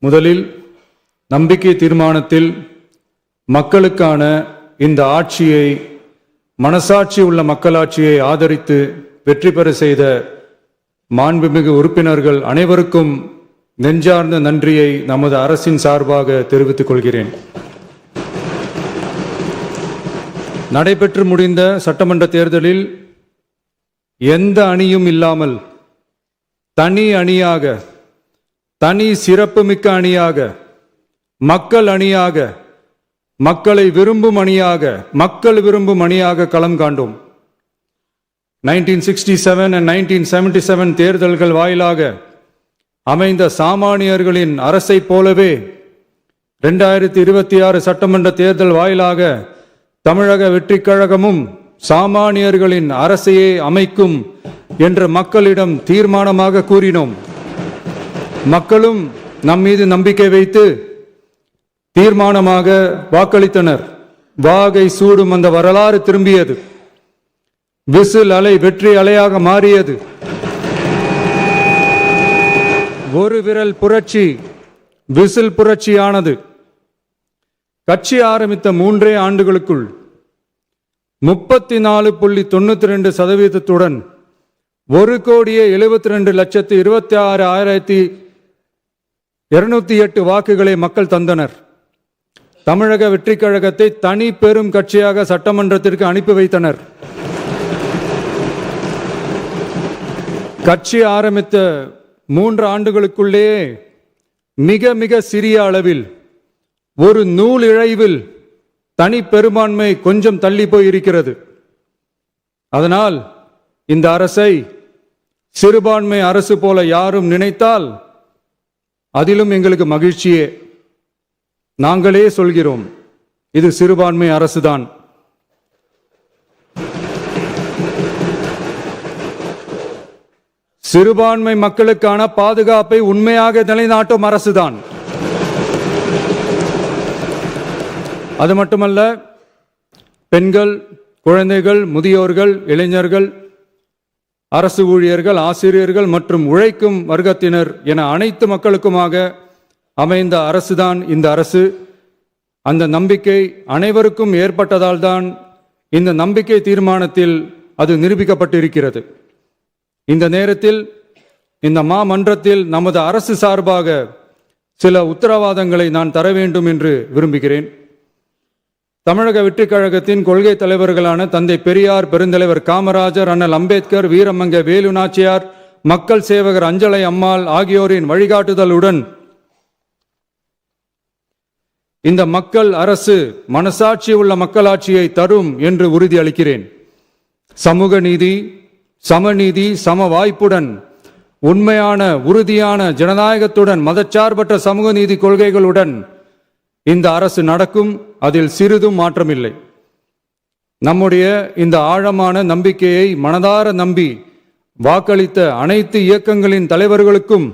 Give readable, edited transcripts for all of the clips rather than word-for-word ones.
முதலில் நம்பிக்கை தீர்மானத்தில் மக்களுக்கான இந்த ஆட்சியை, மனசாட்சி உள்ள மக்களாட்சியை ஆதரித்து வெற்றி பெற செய்த மாண்புமிகு உறுப்பினர்கள் அனைவருக்கும் நெஞ்சார்ந்த நன்றியை நமது அரசின் சார்பாக தெரிவித்துக் கொள்கிறேன். நடைபெற்று முடிந்த சட்டமன்ற தேர்தலில் எந்த அணியும் இல்லாமல் தனி அணியாக, தனி சிறப்புமிக்க அணியாக, மக்கள் அணியாக, மக்களை விரும்பும் அணியாக, மக்கள் விரும்பும் அணியாக களம் காண்டோம். 1967 and 1977 தேர்தல்கள் வாயிலாக அமைந்த சாமானியர்களின் அரசை போலவே 2026 சட்டமன்ற தேர்தல் வாயிலாக தமிழக வெற்றிக் கழகமும் சாமானியர்களின் அரசையே அமைக்கும் என்று மக்களிடம் தீர்மானமாக கூறினோம். மக்களும் நம் மீது நம்பிக்கை வைத்து தீர்மானமாக வாக்களித்தனர். வாகை சூடும் அந்த வரலாறு திரும்பியது. விசில் அலை வெற்றி அலையாக மாறியது. ஒரு விரல் புரட்சி விசில் புரட்சியானது. கட்சி ஆரம்பித்த 3 ஆண்டுகளுக்குள் 34.92% 1,72,26,208 வாக்குகளை மக்கள் தந்தனர். தமிழக வெற்றிக் கழகத்தை தனி பெரும் கட்சியாக சட்டமன்றத்திற்கு அனுப்பி வைத்தனர். கட்சி ஆரம்பித்த 3 ஆண்டுகளுக்குள்ளே மிக மிக சிறிய அளவில், ஒரு நூல் இழைவில் தனி பெரும்பான்மை கொஞ்சம் தள்ளி போயிருக்கிறது. அதனால் இந்த அரசை சிறுபான்மை அரசு போல யாரும் நினைத்தால் அதிலும் எங்களுக்கு மகிழ்ச்சியே. நாங்களே சொல்கிறோம், இது சிறுபான்மை அரசுதான். சிறுபான்மை மக்களுக்கான பாதுகாப்பை உண்மையாக நிலைநாட்டும் அரசுதான். அது மட்டுமல்ல, பெண்கள், குழந்தைகள், முதியோர்கள், இளைஞர்கள், அரசு ஊழியர்கள், ஆசிரியர்கள் மற்றும் உழைக்கும் வர்க்கத்தினர் என அனைத்து மக்களுக்குமாக அமைந்த அரசுதான் இந்த அரசு. அந்த நம்பிக்கை அனைவருக்கும் ஏற்பட்டதால் தான் இந்த நம்பிக்கை தீர்மானத்தில் அது நிரூபிக்கப்பட்டிருக்கிறது. இந்த நேரத்தில் இந்த மாமன்றத்தில் நமது அரசு சார்பாக சில உத்தரவாதங்களை நான் தர வேண்டும் என்று விரும்புகிறேன். தமிழக வெற்றிக் கழகத்தின் கொள்கை தலைவர்களான தந்தை பெரியார், பெருந்தலைவர் காமராஜர், அண்ணல் அம்பேத்கர், வீரமங்க வேலு நாச்சியார், மக்கள் சேவகர் அஞ்சலை அம்மாள் ஆகியோரின் வழிகாட்டுதலுடன் இந்த மக்கள் அரசு மனசாட்சி உள்ள மக்களாட்சியை தரும் என்று உறுதியளிக்கிறேன். சமூக நீதி, சமநீதி, சம வாய்ப்புடன், உண்மையான உறுதியான ஜனநாயகத்துடன், மதச்சார்பற்ற சமூக நீதி கொள்கைகளுடன் இந்த அரசு நடக்கும். அதில் சிறிதும் மாற்றமில்லை. நம்முடைய இந்த ஆழமான நம்பிக்கையை மனதார நம்பி வாக்களித்த அனைத்து இயக்கங்களின் தலைவர்களுக்கும்,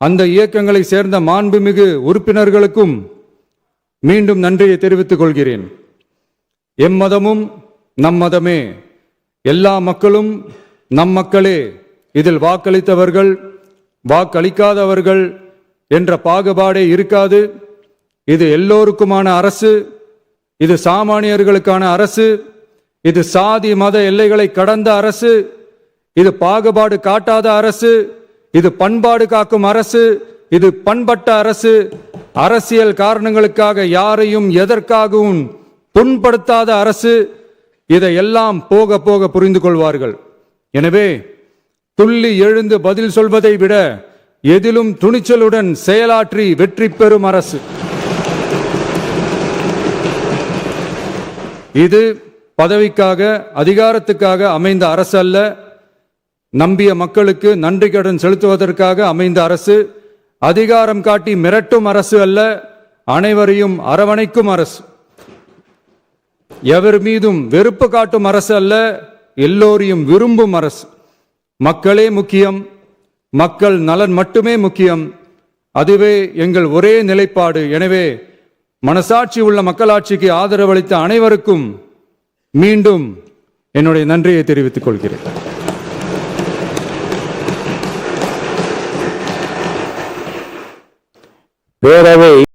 அந்த இயக்கங்களை சேர்ந்த மாண்புமிகு உறுப்பினர்களுக்கும் மீண்டும் நன்றியை தெரிவித்துக் கொள்கிறேன். எம்மதமும் நம் மதமே, எல்லா மக்களும் நம் மக்களே, இதில் வாக்களித்தவர்கள் வாக்களிக்காதவர்கள் என்ற பாகுபாடே இருக்காது. இது எல்லோருக்குமான அரசு. இது சாமானியர்களுக்கான அரசு. இது சாதி மத எல்லைகளை கடந்த அரசு. இது பாகுபாடு காட்டாத அரசு. இது பண்பாடு காக்கும் அரசு. இது பண்பட்ட அரசு. அரசியல் காரணங்களுக்காக யாரையும் எதற்காகவும் புண்படுத்தாத அரசு. இதையெல்லாம் போக போக புரிந்து கொள்வார்கள். எனவே துள்ளி எழுந்து பதில் சொல்வதை விட எதிலும் துணிச்சலுடன் செயலாற்றி வெற்றி பெறும் அரசு இது. பதவிக்காக, அதிகாரத்துக்காக அமைந்த அரசு அல்ல. நம்பிய மக்களுக்கு நன்றி கடன் செலுத்துவதற்காக அமைந்த அரசு. அதிகாரம் காட்டி மிரட்டும் அரசு அல்ல, அனைவரையும் அரவணைக்கும் அரசு. எவர் மீதும் வெறுப்பு காட்டும் அரசு அல்ல, எல்லோரையும் விரும்பும் அரசு. மக்களே முக்கியம், மக்கள் நலன் மட்டுமே முக்கியம். அதுவே எங்கள் ஒரே நிலைப்பாடு. எனவே மனசாட்சி உள்ள மக்களாட்சிக்கு ஆதரவளித்த அனைவருக்கும் மீண்டும் என்னுடைய நன்றியை தெரிவித்துக் கொள்கிறேன். பேரவை